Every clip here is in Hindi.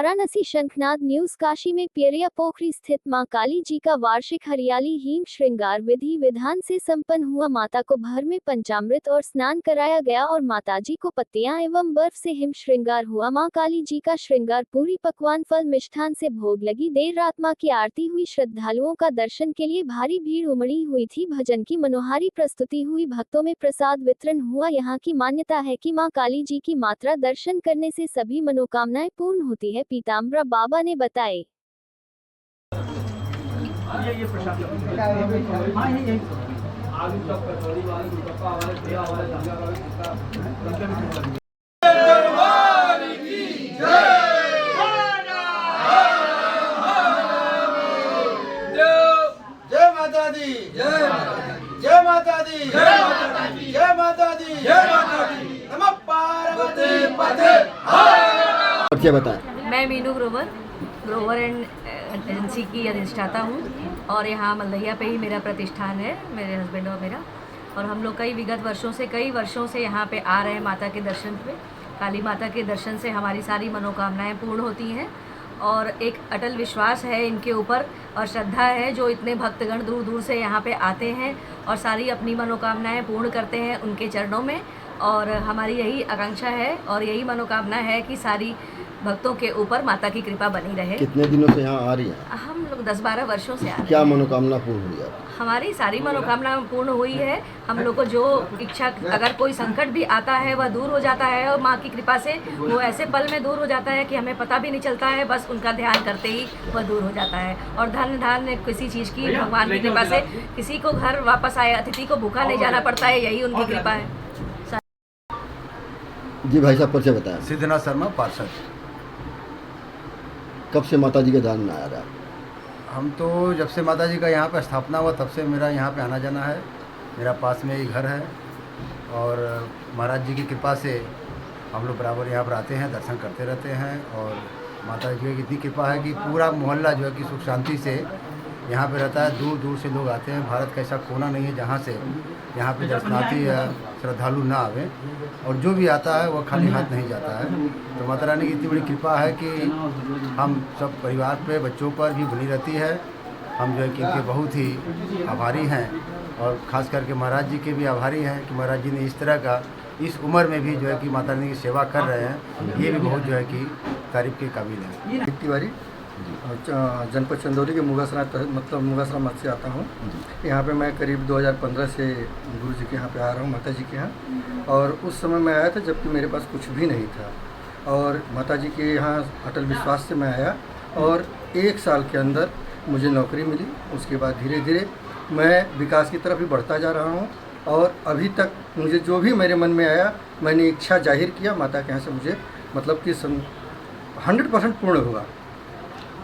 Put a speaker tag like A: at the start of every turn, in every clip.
A: वाराणसी शंखनाद न्यूज। काशी में पियरिया पोखरी स्थित मां काली जी का वार्षिक हरियाली हिम श्रृंगार विधि विधान से संपन्न हुआ। माता को भर में पंचामृत और स्नान कराया गया और माताजी को पत्तियां एवं बर्फ से हिम श्रृंगार हुआ। मां काली जी का श्रृंगार पूरी पकवान फल मिष्ठान से भोग लगी। देर रात मां की आरती हुई। श्रद्धालुओं का दर्शन के लिए भारी भीड़ उमड़ी हुई थी। भजन की मनोहारी प्रस्तुति हुई। भक्तों में प्रसाद वितरण हुआ। यहाँ की मान्यता है कि मां काली जी की मात्रा दर्शन करने से सभी मनोकामनाएं पूर्ण होती है। पीताम्बरा बाबा ने बताए।
B: जय माता दी, जय माता दी, जय माता दी, जय माता दी, जय माता दी। नमः पार्वती पते।
C: क्या बताएं?
D: मैं मीनू ग्रोवर एंड एजेंसी की अधिष्ठाता हूँ और यहाँ मल्लैया पे ही मेरा प्रतिष्ठान है, मेरे हस्बैंड और मेरा। और हम लोग कई वर्षों से यहाँ पे आ रहे हैं माता के दर्शन पे। काली माता के दर्शन से हमारी सारी मनोकामनाएं पूर्ण होती हैं और एक अटल विश्वास है इनके ऊपर और श्रद्धा है। जो इतने भक्तगण दूर दूर से यहाँ पे आते हैं और सारी अपनी मनोकामनाएं पूर्ण करते हैं उनके चरणों में। और हमारी यही आकांक्षा है और यही मनोकामना है कि सारी भक्तों के ऊपर माता की कृपा बनी रहे।
C: कितने दिनों से यहाँ आ रही है?
D: हम लोग 10-12 वर्षों से आ रहे हैं।
C: क्या मनोकामना पूर्ण हुई है?
D: हमारी सारी मनोकामना पूर्ण हुई है। हम लोग को जो इच्छा, अगर कोई संकट भी आता है वह दूर हो जाता है और माँ की कृपा से वो ऐसे पल में दूर हो जाता है कि हमें पता भी नहीं चलता है। बस उनका ध्यान करते ही वह दूर हो जाता है। और धन किसी चीज़ की भगवान की कृपा से किसी को घर वापस आए, अतिथि को भूखा नहीं जाना पड़ता है, यही उनकी कृपा है।
C: जी भाई साहब, परिचय बताएं।
E: सिद्धनाथ शर्मा पार्षद।
C: कब से माता जी के ध्यान में आ रहा है?
E: हम तो जब से माता जी का यहाँ पे स्थापना हुआ तब से मेरा यहाँ पे आना जाना है। मेरा पास में ही घर है और महाराज जी की कृपा से हम लोग बराबर यहाँ पर आते हैं, दर्शन करते रहते हैं। और माता जी की इतनी कृपा है कि पूरा मोहल्ला जो है कि सुख शांति से यहाँ पे रहता है। दूर दूर से लोग आते हैं। भारत का ऐसा कोना नहीं है जहाँ से यहाँ पे दर्शनार्थी या श्रद्धालु ना आवे और जो भी आता है वह खाली हाथ नहीं जाता है। तो माता रानी की इतनी बड़ी कृपा है कि हम सब परिवार पे, बच्चों पर भी बनी रहती है। हम जो है कि इनके बहुत ही आभारी हैं और ख़ास करके महाराज जी के भी आभारी हैं कि महाराज जी ने इस तरह का इस उम्र में भी जो है कि माता रानी की सेवा कर रहे हैं। ये भी बहुत जो है कि तारीफ़ के काबिल है।
F: तिवारी जनपद चंदौली के मुगासरा मठ से आता हूँ। यहाँ पे मैं करीब 2015 से गुरु जी के यहाँ पे आ रहा हूँ, माता जी के यहाँ। और उस समय मैं आया था जबकि मेरे पास कुछ भी नहीं था और माता जी के यहाँ अटल विश्वास से मैं आया और 1 साल के अंदर मुझे नौकरी मिली। उसके बाद धीरे धीरे मैं विकास की तरफ ही बढ़ता जा रहा हूँ और अभी तक मुझे जो भी मेरे मन में आया मैंने इच्छा जाहिर किया, माता के यहाँ से मुझे मतलब कि 100% पूर्ण हुआ।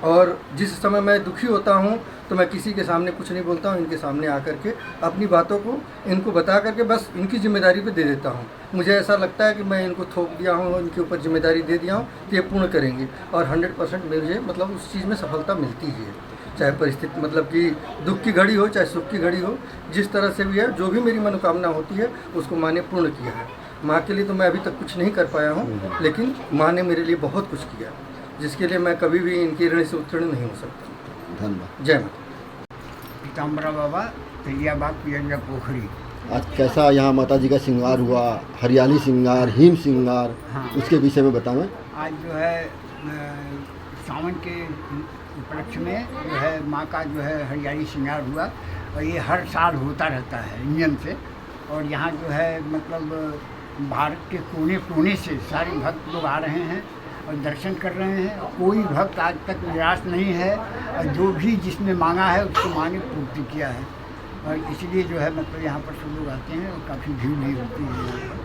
F: और जिस समय मैं दुखी होता हूँ तो मैं किसी के सामने कुछ नहीं बोलता हूँ, इनके सामने आकर के अपनी बातों को इनको बता करके बस इनकी जिम्मेदारी पे दे देता हूँ। मुझे ऐसा लगता है कि मैं इनको थोप दिया हूँ, इनके ऊपर जिम्मेदारी दे दिया हूँ तो ये पूर्ण करेंगे और 100% मुझे मतलब उस चीज़ में सफलता मिलती ही है। चाहे परिस्थिति मतलब कि दुख की घड़ी हो चाहे सुख की घड़ी हो, जिस तरह से भी है जो भी मेरी मनोकामना होती है उसको माँ ने पूर्ण किया है। माँ के लिए तो मैं अभी तक कुछ नहीं कर पाया हूँ लेकिन माँ ने मेरे लिए बहुत कुछ किया जिसके लिए मैं कभी भी इनके ऋण से उत्तीर्ण नहीं हो सकता।
C: धन्यवाद।
F: जय माता।
G: पीताम्बरा बाबा, तैयाबाग, पियरिया पोखरी।
C: आज कैसा यहाँ माता जी का श्रृंगार हुआ? हरियाली श्रृंगार, हिम श्रृंगार,
G: हाँ।
C: उसके विषय में बताएं।
G: आज जो है सावन के उपलक्ष्य में जो है माँ का जो है हरियाली श्रृंगार हुआ और ये हर साल होता रहता है नियम से। और यहाँ जो है मतलब भारत के कोने कोने से सारे भक्त लोग आ रहे हैं और दर्शन कर रहे हैं। कोई भक्त आज तक निराश नहीं है और जो भी जिसने मांगा है उसको माँ ने पूर्ति किया है। और इसलिए जो है मतलब यहाँ पर सब लोग आते हैं और काफ़ी भीड़ भी होती है यहाँ पर।